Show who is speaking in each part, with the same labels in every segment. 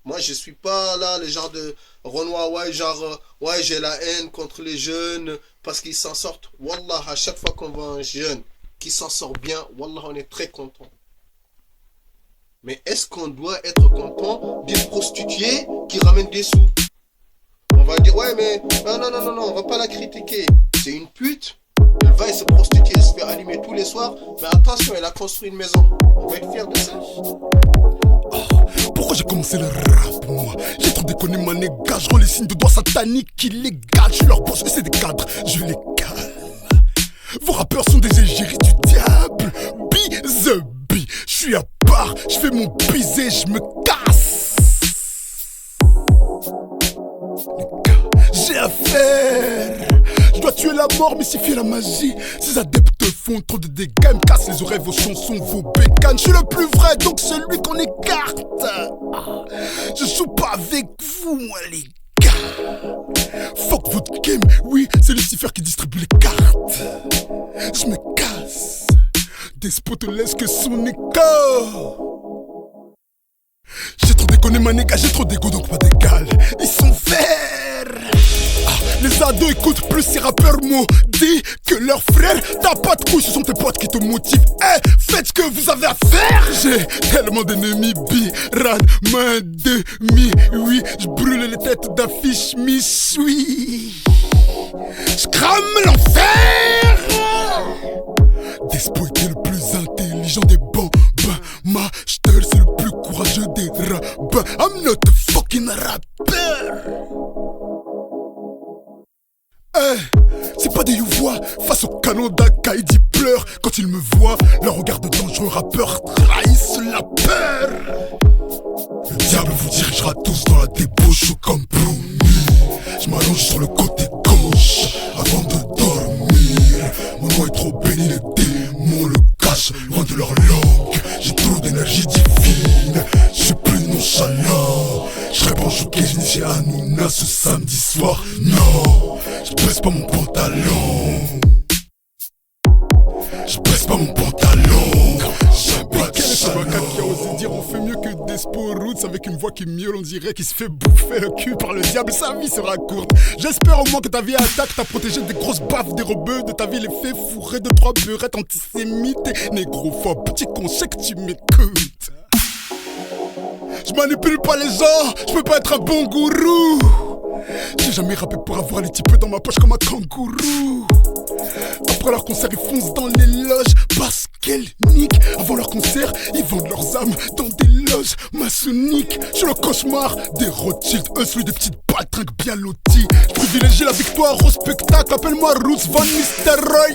Speaker 1: Moi, je suis pas là, le genre de Renoir, ouais, genre, ouais, j'ai la haine contre les jeunes parce qu'ils s'en sortent. Wallah, à chaque fois qu'on voit un jeune qui s'en sort bien, Wallah, on est très content. Mais est-ce qu'on doit être content d'une prostituée qui ramène des sous? On va dire, ouais, mais non, non, non, non, non, on va pas la critiquer. C'est une pute. Elle va et se prostituer, elle se fait allumer tous les soirs. Mais attention, elle a construit une maison. On va être fiers de ça.
Speaker 2: Pourquoi j'ai commencé le rap, moi? J'ai trop déconné, ma négage. Je rends les signes de doigts sataniques illégaux. Je suis leur boss, c'est des cadres, je les calme. Vos rappeurs sont des égéries du diable. Be the bee. Je suis à part, je fais mon baiser, je me casse. Les gars, j'ai affaire. Je dois tuer la mort, mystifier la magie. Ces adeptes font trop de dégâts, ils me cassent les oreilles, vos chansons, vos bécanes. Je suis le plus vrai, donc celui qu'on écarte. Je joue pas avec vous, moi les gars. Fuck votre game, oui, c'est Lucifer qui distribue les cartes. Je me casse. Despo te laisse que son écho. J'ai trop déconné ma négage, j'ai trop d'égo donc pas d'égal. Ils sont verts. Les ados écoutent plus ces rappeurs maudits que leurs frères. T'as pas de couilles, ce sont tes potes qui te motivent. Faites ce que vous avez à faire. J'ai tellement d'ennemis, biran, main demi. Oui, je brûle les têtes d'affiches, oui. Je crame l'enfer. Despo était le plus intelligent des bons. Master, c'est le plus courageux des rappeurs. I'm not a fucking rapper. C'est pas des youvois face au canon d'Akaïdi pleure. Quand ils me voient, leur regard de dangereux rappeur trahissent la peur. Le diable vous dirigera tous dans la débauche comme promis. Je m'allonge sur le côté gauche avant de dormir. Mon nom est trop béni, les démons le cachent loin de leur langue. J'ai trop d'énergie divine, je suis plus nonchalant. Je serais pas choqué, je chez Hanouna ce samedi soir. Non, je baisse pas mon pantalon. Je baisse pas mon pantalon. Quel est ce macaque qui a osé dire on fait mieux que Despo Roots avec une voix qui miaule, on dirait qu'il se fait bouffer le cul par le diable, sa vie sera courte. J'espère au moins que ta vie attaque t'a protégé des grosses baffes des rebeux, de ta vie les fait fourrer de 3 beurettes antisémites et négrophobe. Petit con, je sais que tu m'écoutes. Je manipule pas les gens, je peux pas être un bon gourou. J'ai jamais rappé pour avoir les types dans ma poche comme un kangourou. Après leur concert, ils foncent dans les loges parce qu'elles niquent. Avant leur concert, ils vendent leurs âmes dans des loges maçonniques. Je suis le cauchemar des Rothschild, eux celui des petites baltringues bien loties. Je privilégie la victoire au spectacle, appelle-moi Roots Von Mr. Roy.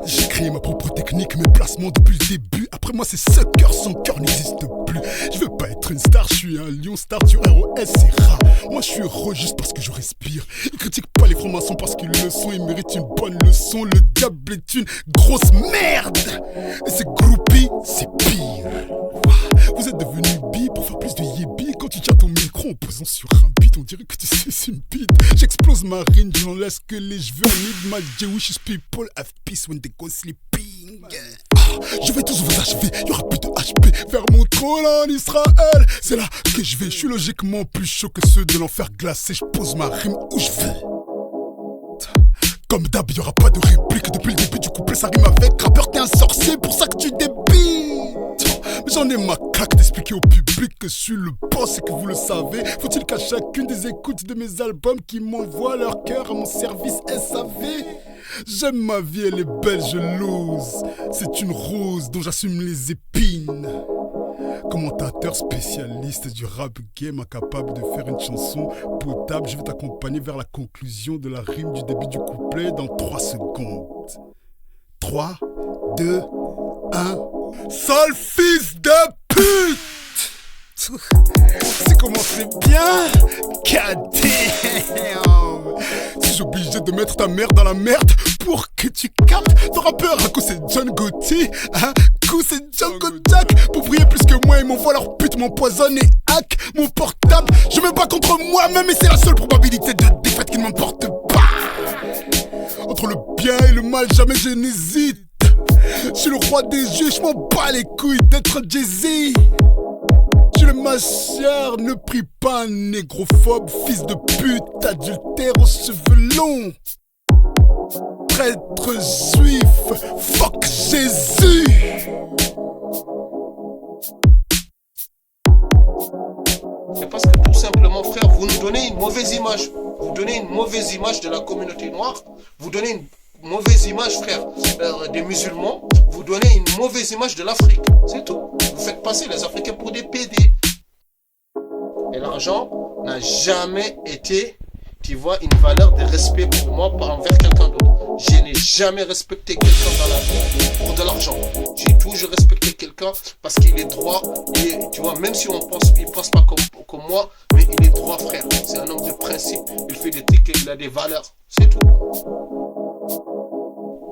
Speaker 2: J'ai créé ma propre technique, mes placements depuis le début. Après moi c'est ce cœur, son cœur n'existe plus. Je veux pas être une star, je suis un lion star du ROS, c'est rare. Moi je suis heureux juste parce que je respire. Ils critiquent pas les francs-maçons parce qu'ils le sont. Ils méritent une bonne leçon, le diable est une grosse merde. Et ces groupies, c'est pire. Vous êtes devenus bi pour faire plus de yébi. Quand tu tiens ton micro en posant sur un beat, on dirait que tu sais une bite. J'explose ma rime, je n'en laisse que les cheveux. I need my Jewish people have peace when they go sleeping. Je vais tous vous achever, y'aura plus de HP. Vers mon trône en Israël, c'est là que je vais. Je suis logiquement plus chaud que ceux de l'enfer glacé. Je pose ma rime où je vais. Comme d'hab, y'aura pas de réplique. Depuis le début du couplet, ça rime avec rappeur, t'es un sorcier, pour ça que tu débites. Mais j'en ai ma claque d'expliquer au public que je suis le boss et que vous le savez. Faut-il qu'à chacune des écoutes de mes albums qui m'envoient leur cœur à mon service SAV. J'aime ma vie, elle est belle, je l'ose. C'est une rose dont j'assume les épines. Commentateur spécialiste du rap game, incapable de faire une chanson potable, je vais t'accompagner vers la conclusion de la rime du début du couplet dans 3 secondes. 3, 2, 1. Sale fils de pute! C'est commencé bien? God damn! Si j'ai obligé de mettre ta mère dans la merde pour que tu captes ton rappeur, à coup c'est John Gotti, à coup c'est Django Jack. Pour briller plus que moi, ils m'envoient leur pute, m'empoisonnent et hack mon portable. Je me bats contre moi-même et c'est la seule probabilité de défaite qui ne m'emporte pas. Entre le bien et le mal, jamais je n'hésite. Je suis le roi des jeux, je m'en bats les couilles d'être Jay-Z. Je suis le machiaire, ne prie pas, négrophobe, fils de pute, adultère aux cheveux longs. Traître juif, fuck Jésus.
Speaker 1: C'est parce que tout simplement, frère, vous nous donnez une mauvaise image. Vous donnez une mauvaise image de la communauté noire. Vous donnez une mauvaise image, frère, des musulmans. Vous donnez une mauvaise image de l'Afrique. C'est tout. Vous faites passer les Africains pour des PD. Et l'argent n'a jamais été, tu vois, une valeur de respect pour moi envers quelqu'un d'autre. Je n'ai jamais respecté quelqu'un dans la vie pour de l'argent. J'ai toujours respecté quelqu'un parce qu'il est droit. Et tu vois, même si il pense pas comme moi, mais il est droit, frère. C'est un homme de principe. Il fait des trucs et il a des valeurs. C'est tout.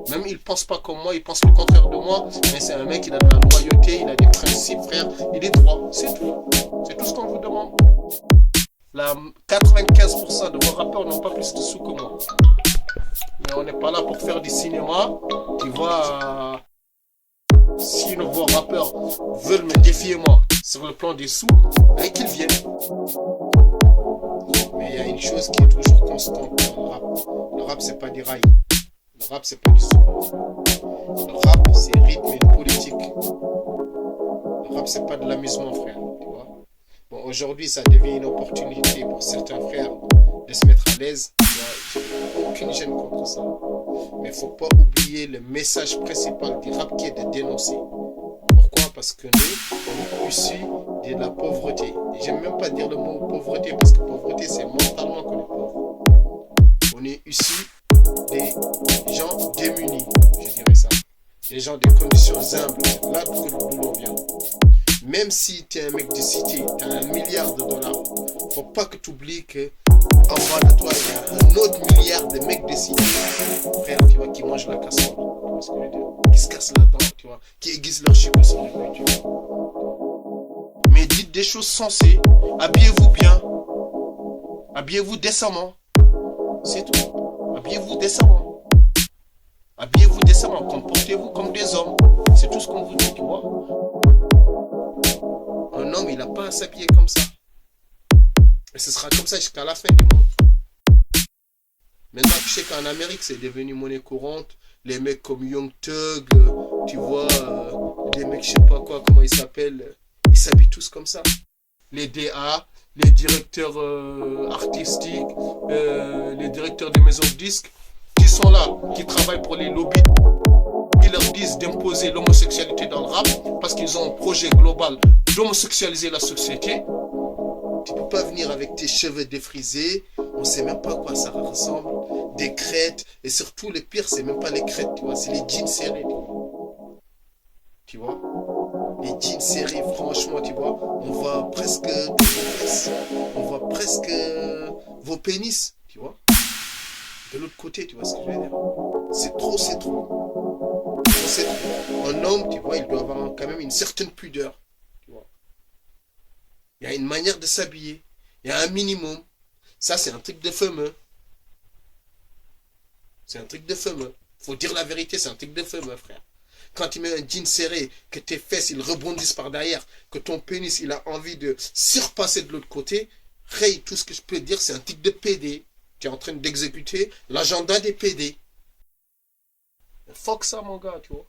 Speaker 1: Même il pense pas comme moi, il pense le contraire de moi. Mais c'est un mec, il a de la loyauté, il a des principes, frère. Il est droit. C'est tout. C'est tout ce qu'on vous demande. 95% de vos rappeurs n'ont pas plus de sous que moi. Mais on n'est pas là pour faire du cinéma. Tu vois, si vos rappeurs veulent me défier moi sur le plan des sous, ben qu'ils viennent. Mais il y a une chose qui est toujours constante dans le rap. Le rap, c'est pas des rails. Le rap, c'est pas du sous. Le rap, c'est rythme et politique. Le rap, c'est pas de l'amusement, frère. Tu vois. Bon, aujourd'hui, ça devient une opportunité pour certains frères de se mettre à l'aise. Je n'ai aucune gêne contre ça. Mais il ne faut pas oublier le message principal du rap qui est de dénoncer. Pourquoi? Parce que nous, on est issus de la pauvreté. Et j'aime même pas dire le mot pauvreté, parce que pauvreté, c'est mentalement qu'on est pauvre. On est issus des gens démunis, je dirais ça. Des gens des conditions humbles. C'est là d'où l'on vient. Même si tu es un mec de cité, tu as $1 milliard. Faut pas que tu oublies que en bas de toi, il y a un autre milliard de mecs de cité. Frère, tu vois, qui mangent la casserole. Tu vois ce que je veux dire? Qui se cassent la dent, tu vois. Qui aiguisent leur cheveux sur les rue, tu vois. Mais dites des choses sensées. Habillez-vous bien. Habillez-vous décemment. C'est tout. Habillez-vous décemment. Habillez-vous décemment. Comportez-vous comme des hommes. C'est tout ce qu'on vous dit, tu vois. Un homme, il n'a pas à s'habiller comme ça. Et ce sera comme ça jusqu'à la fin du monde. Maintenant, tu sais qu'en Amérique, c'est devenu monnaie courante. Les mecs comme Young Thug, tu vois, des mecs, je sais pas quoi, comment ils s'appellent, ils s'habillent tous comme ça. Les DA, les directeurs artistiques, les directeurs des maisons de disques, qui sont là, qui travaillent pour les lobbies, qui leur disent d'imposer l'homosexualité dans le rap, parce qu'ils ont un projet global d'homosexualiser la société. Tu peux pas venir avec tes cheveux défrisés, on sait même pas à quoi ça ressemble, des crêtes, et surtout le pire, c'est même pas les crêtes, tu vois, c'est les jeans serrés, tu vois. Les jeans serrés, franchement, tu vois, on voit presque toutes vos fesses, on voit presque vos pénis, tu vois. De l'autre côté, tu vois ce que je veux dire. C'est trop, c'est trop. C'est trop. Un homme, tu vois, il doit avoir quand même une certaine pudeur. Il y a une manière de s'habiller. Il y a un minimum. Ça, c'est un truc de fameux. C'est un truc de fameux. Faut dire la vérité, c'est un truc de fameux, frère. Quand tu mets un jean serré, que tes fesses, ils rebondissent par derrière, que ton pénis, il a envie de surpasser de l'autre côté, Ray, tout ce que je peux dire, c'est un truc de PD. Tu es en train d'exécuter l'agenda des PD. Fuck ça, mon gars, tu vois.